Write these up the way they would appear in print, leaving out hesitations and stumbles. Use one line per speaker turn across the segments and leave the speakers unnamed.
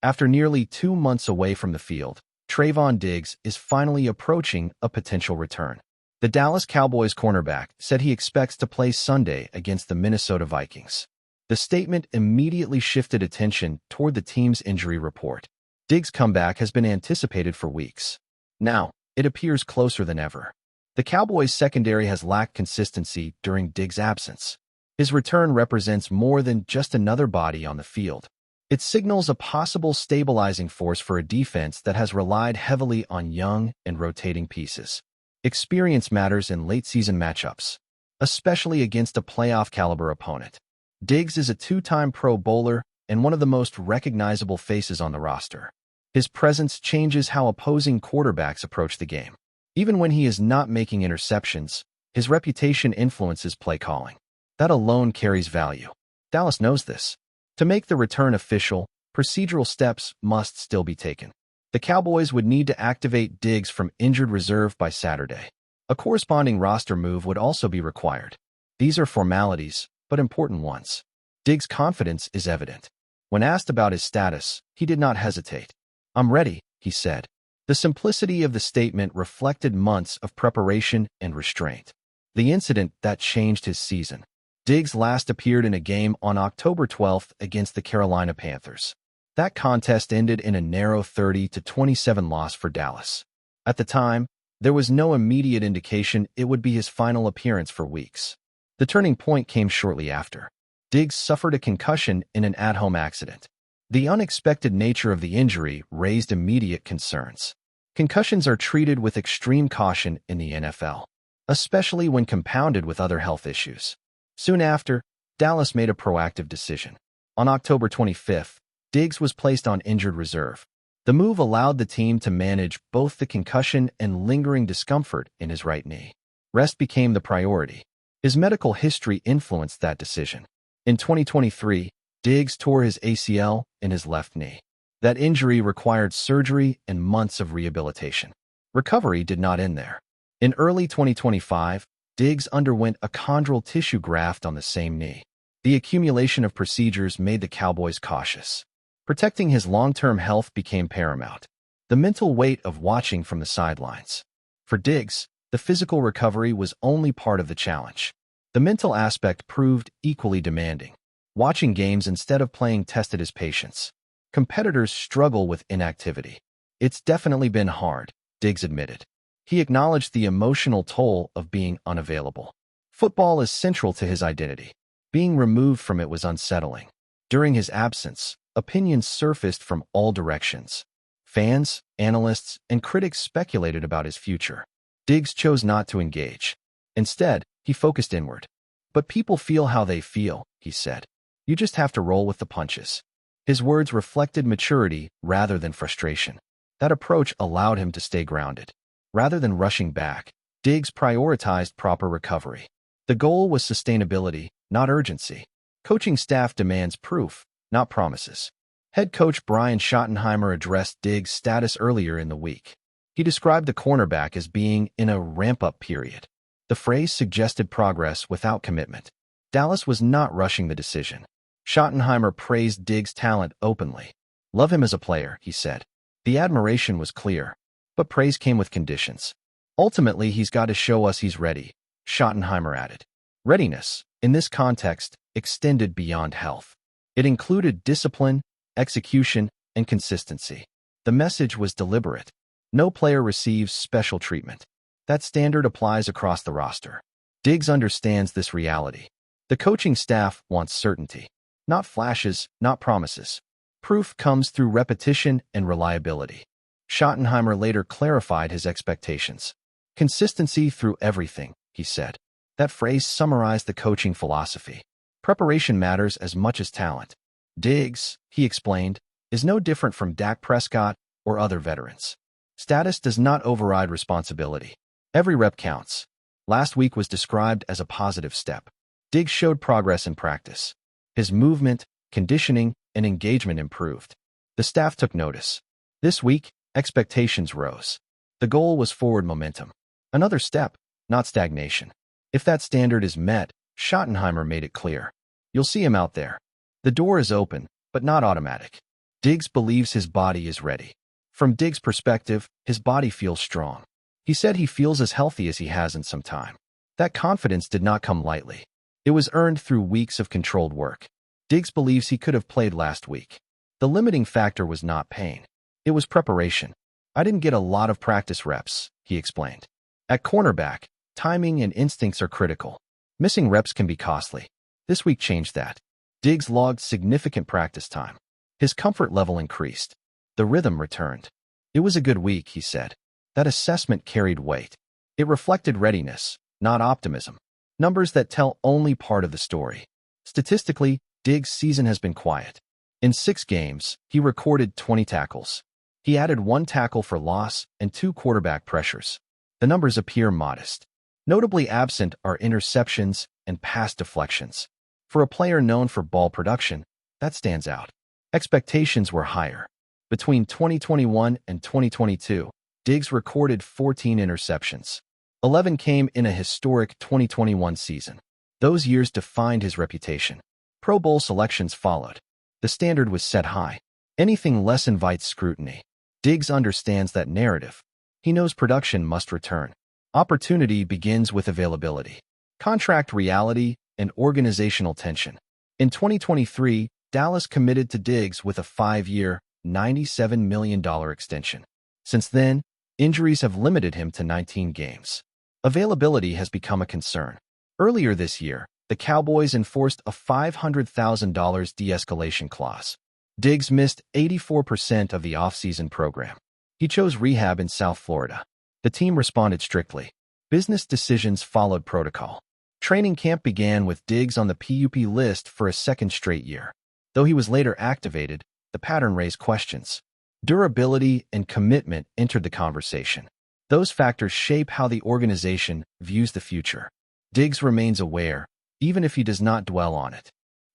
After nearly 2 months away from the field, Trevon Diggs is finally approaching a potential return. The Dallas Cowboys cornerback said he expects to play Sunday against the Minnesota Vikings. The statement immediately shifted attention toward the team's injury report. Diggs' comeback has been anticipated for weeks. Now, it appears closer than ever. The Cowboys' secondary has lacked consistency during Diggs' absence. His return represents more than just another body on the field. It signals a possible stabilizing force for a defense that has relied heavily on young and rotating pieces. Experience matters in late-season matchups, especially against a playoff-caliber opponent. Diggs is a two-time Pro Bowler and one of the most recognizable faces on the roster. His presence changes how opposing quarterbacks approach the game. Even when he is not making interceptions, his reputation influences play calling. That alone carries value. Dallas knows this. To make the return official, procedural steps must still be taken. The Cowboys would need to activate Diggs from injured reserve by Saturday. A corresponding roster move would also be required. These are formalities, but important ones. Diggs' confidence is evident. When asked about his status, he did not hesitate. "I'm ready," he said. The simplicity of the statement reflected months of preparation and restraint. The incident that changed his season. Diggs last appeared in a game on October 12th against the Carolina Panthers. That contest ended in a narrow 30-27 loss for Dallas. At the time, there was no immediate indication it would be his final appearance for weeks. The turning point came shortly after. Diggs suffered a concussion in an at-home accident. The unexpected nature of the injury raised immediate concerns. Concussions are treated with extreme caution in the NFL, especially when compounded with other health issues. Soon after, Dallas made a proactive decision. On October 25th, Diggs was placed on injured reserve. The move allowed the team to manage both the concussion and lingering discomfort in his right knee. Rest became the priority. His medical history influenced that decision. In 2023, Diggs tore his ACL in his left knee. That injury required surgery and months of rehabilitation. Recovery did not end there. In early 2025, Diggs underwent a chondral tissue graft on the same knee. The accumulation of procedures made the Cowboys cautious. Protecting his long-term health became paramount. The mental weight of watching from the sidelines. For Diggs, the physical recovery was only part of the challenge. The mental aspect proved equally demanding. Watching games instead of playing tested his patience. Competitors struggle with inactivity. "It's definitely been hard," Diggs admitted. He acknowledged the emotional toll of being unavailable. Football is central to his identity. Being removed from it was unsettling. During his absence, opinions surfaced from all directions. Fans, analysts, and critics speculated about his future. Diggs chose not to engage. Instead, he focused inward. "But people feel how they feel," he said. "You just have to roll with the punches." His words reflected maturity rather than frustration. That approach allowed him to stay grounded. Rather than rushing back, Diggs prioritized proper recovery. The goal was sustainability, not urgency. Coaching staff demands proof, not promises. Head coach Brian Schottenheimer addressed Diggs' status earlier in the week. He described the cornerback as being in a ramp-up period. The phrase suggested progress without commitment. Dallas was not rushing the decision. Schottenheimer praised Diggs' talent openly. "Love him as a player," he said. The admiration was clear, but praise came with conditions. "Ultimately, he's got to show us he's ready," Schottenheimer added. Readiness, in this context, extended beyond health. It included discipline, execution, and consistency. The message was deliberate. No player receives special treatment. That standard applies across the roster. Diggs understands this reality. The coaching staff wants certainty. Not flashes, not promises. Proof comes through repetition and reliability. Schottenheimer later clarified his expectations. "Consistency through everything," he said. That phrase summarized the coaching philosophy. Preparation matters as much as talent. Diggs, he explained, is no different from Dak Prescott or other veterans. Status does not override responsibility. Every rep counts. Last week was described as a positive step. Diggs showed progress in practice. His movement, conditioning, and engagement improved. The staff took notice. This week, expectations rose. The goal was forward momentum. Another step, not stagnation. If that standard is met, Schottenheimer made it clear. You'll see him out there. The door is open, but not automatic. Diggs believes his body is ready. From Diggs' perspective, his body feels strong. He said he feels as healthy as he has in some time. That confidence did not come lightly. It was earned through weeks of controlled work. Diggs believes he could have played last week. The limiting factor was not pain. It was preparation. I didn't get a lot of practice reps, he explained. At cornerback, timing and instincts are critical. Missing reps can be costly. This week changed that. Diggs logged significant practice time. His comfort level increased. The rhythm returned. It was a good week, he said. That assessment carried weight. It reflected readiness, not optimism. Numbers that tell only part of the story. Statistically, Diggs' season has been quiet. In 6 games, he recorded 20 tackles. He added 1 tackle for loss and 2 quarterback pressures. The numbers appear modest. Notably absent are interceptions and pass deflections. For a player known for ball production, that stands out. Expectations were higher. Between 2021 and 2022, Diggs recorded 14 interceptions. 11 came in a historic 2021 season. Those years defined his reputation. Pro Bowl selections followed. The standard was set high. Anything less invites scrutiny. Diggs understands that narrative. He knows production must return. Opportunity begins with availability. Contract reality and organizational tension. In 2023, Dallas committed to Diggs with a 5-year, $97 million extension. Since then, injuries have limited him to 19 games. Availability has become a concern. Earlier this year, the Cowboys enforced a $500,000 de-escalation clause. Diggs missed 84% of the offseason program. He chose rehab in South Florida. The team responded strictly. Business decisions followed protocol. Training camp began with Diggs on the PUP list for a second straight year. Though he was later activated, the pattern raised questions. Durability and commitment entered the conversation. Those factors shape how the organization views the future. Diggs remains aware, even if he does not dwell on it.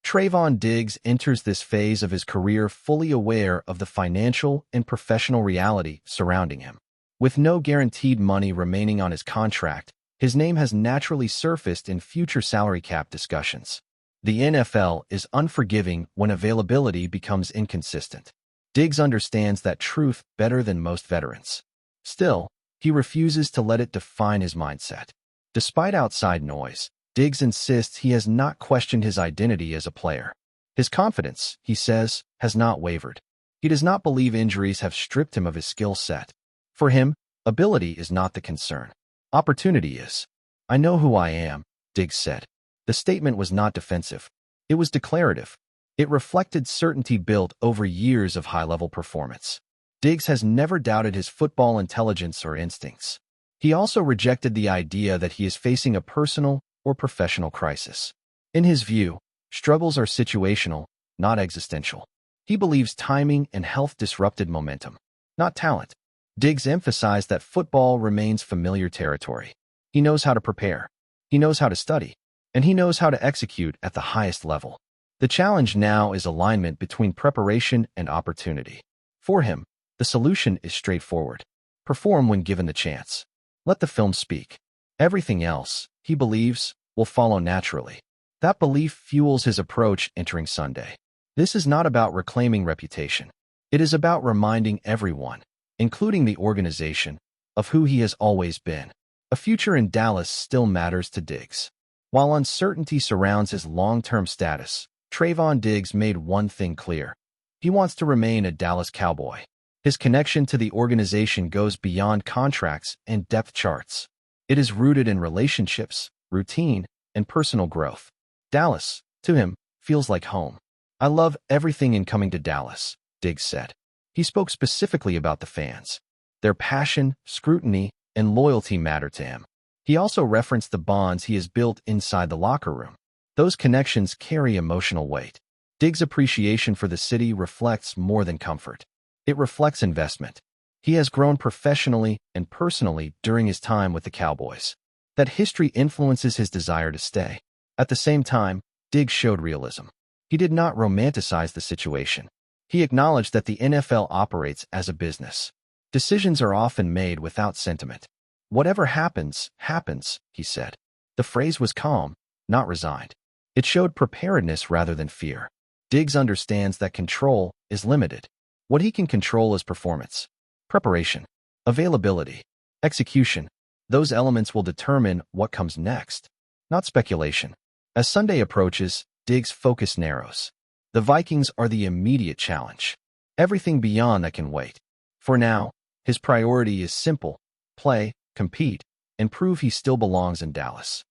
Trevon Diggs enters this phase of his career fully aware of the financial and professional reality surrounding him. With no guaranteed money remaining on his contract, his name has naturally surfaced in future salary cap discussions. The NFL is unforgiving when availability becomes inconsistent. Diggs understands that truth better than most veterans. Still, he refuses to let it define his mindset. Despite outside noise, Diggs insists he has not questioned his identity as a player. His confidence, he says, has not wavered. He does not believe injuries have stripped him of his skill set. For him, ability is not the concern. Opportunity is. I know who I am, Diggs said. The statement was not defensive. It was declarative. It reflected certainty built over years of high-level performance. Diggs has never doubted his football intelligence or instincts. He also rejected the idea that he is facing a personal or professional crisis. In his view, struggles are situational, not existential. He believes timing and health disrupted momentum, not talent. Diggs emphasized that football remains familiar territory. He knows how to prepare. He knows how to study. And he knows how to execute at the highest level. The challenge now is alignment between preparation and opportunity. For him, the solution is straightforward. Perform when given the chance. Let the film speak. Everything else, he believes, will follow naturally. That belief fuels his approach entering Sunday. This is not about reclaiming reputation. It is about reminding everyone, including the organization, of who he has always been. A future in Dallas still matters to Diggs. While uncertainty surrounds his long-term status, Trevon Diggs made one thing clear. He wants to remain a Dallas Cowboy. His connection to the organization goes beyond contracts and depth charts. It is rooted in relationships, routine, and personal growth. Dallas, to him, feels like home. I love everything in coming to Dallas, Diggs said. He spoke specifically about the fans. Their passion, scrutiny, and loyalty matter to him. He also referenced the bonds he has built inside the locker room. Those connections carry emotional weight. Diggs' appreciation for the city reflects more than comfort. It reflects investment. He has grown professionally and personally during his time with the Cowboys. That history influences his desire to stay. At the same time, Diggs showed realism. He did not romanticize the situation. He acknowledged that the NFL operates as a business. Decisions are often made without sentiment. Whatever happens, happens, he said. The phrase was calm, not resigned. It showed preparedness rather than fear. Diggs understands that control is limited. What he can control is performance, preparation, availability, execution. Those elements will determine what comes next, not speculation. As Sunday approaches, Diggs' focus narrows. The Vikings are the immediate challenge. Everything beyond that can wait. For now, his priority is simple: play, compete, and prove he still belongs in Dallas.